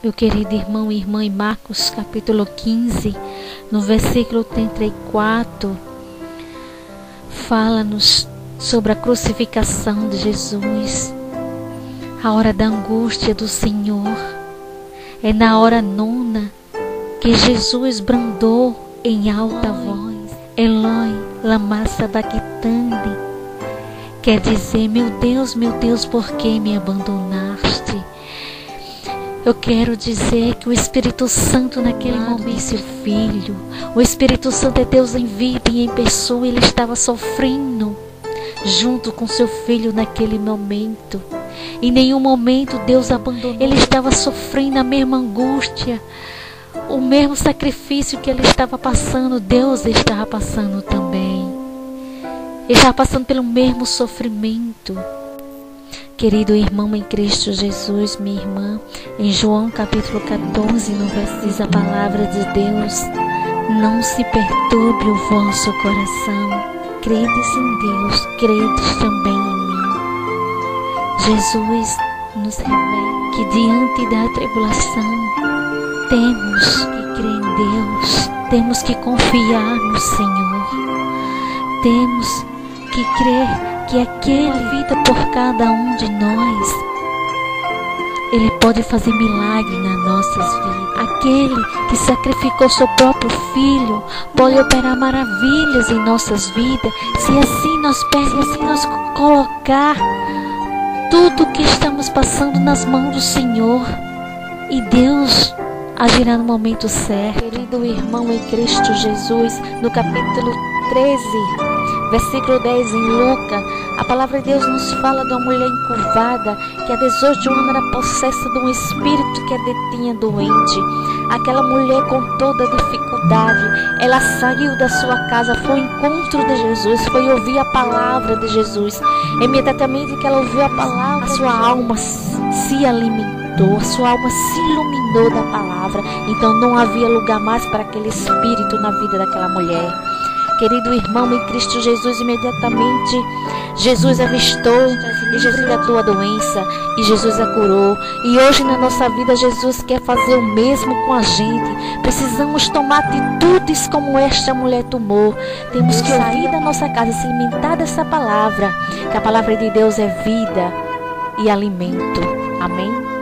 Meu querido irmão e irmã, em Marcos capítulo 15, no versículo 34, fala-nos sobre a crucificação de Jesus. A hora da angústia do Senhor é na hora nona que Jesus brandou em alta voz: Eloi, lama sabachthani. Quer dizer: meu Deus, por que me abandonaste? Eu quero dizer que o Espírito Santo naquele momento, seu filho, o Espírito Santo é Deus em vida e em pessoa. Ele estava sofrendo junto com seu filho naquele momento. Em nenhum momento Deus abandonou. Ele estava sofrendo a mesma angústia, o mesmo sacrifício que ele estava passando, Deus estava passando também. Ele estava passando pelo mesmo sofrimento. Querido irmão em Cristo Jesus, minha irmã, em João capítulo 14, no versículo, diz a palavra de Deus: não se perturbe o vosso coração. Credes em Deus, credes também em mim. Jesus nos revela que diante da tribulação temos que crer em Deus, temos que confiar no Senhor, temos que crer que aquele vida por cada um de nós, Ele pode fazer milagre nas nossas vidas. Aquele que sacrificou seu próprio filho pode operar maravilhas em nossas vidas, se assim nós colocar tudo que estamos passando nas mãos do Senhor, e Deus agirá no momento certo. Querido irmão em Cristo Jesus, no capítulo 13, versículo 10 em Lucas, a palavra de Deus nos fala de uma mulher encurvada que há 18 anos era possessa de um espírito que a detinha doente. Aquela mulher, com toda dificuldade, ela saiu da sua casa, foi ao encontro de Jesus, foi ouvir a palavra de Jesus. Imediatamente que ela ouviu a palavra, a sua alma se alimentou, a sua alma se iluminou da palavra. Então não havia lugar mais para aquele espírito na vida daquela mulher. Querido irmão em Cristo Jesus, imediatamente Jesus avistou e Jesus tratou a doença e Jesus a curou. E hoje na nossa vida Jesus quer fazer o mesmo com a gente. Precisamos tomar atitudes como esta mulher tomou. Temos que sair da nossa casa e se alimentar dessa palavra, que a palavra de Deus é vida e alimento. Amém?